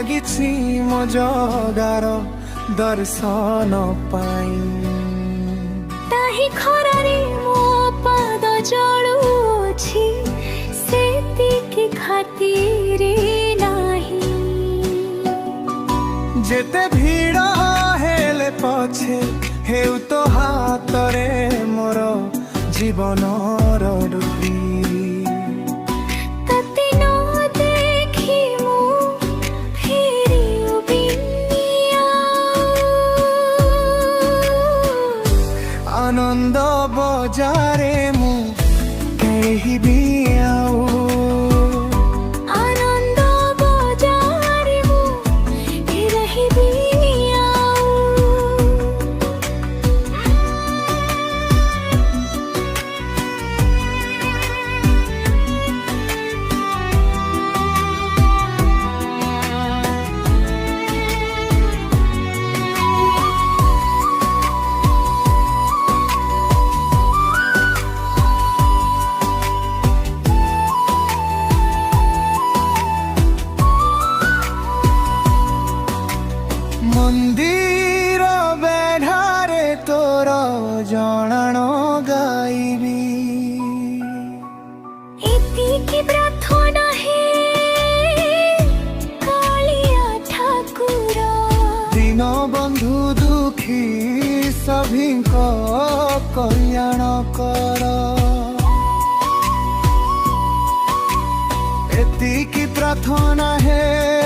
लागिछि मो जगार दर्शन पाई ताही खरारे मो पाद जळुछि सेतिकी खातिरे नाही जेते भीड़ हेले पछे हेउ तो हातरे मोर जीवन डुबी तते न देखि मु फेरि उबिनिया आनंद बजारे मु कहीं भी आऊ आनंद बजारे मु रही भी मंदिर बेढ़ारे तोर जणाण गाइबी एतिकी प्रार्थना हे कालिया ठाकुर दीन बंधु दुखी सभी कल्याण कर एतिकी प्रार्थना है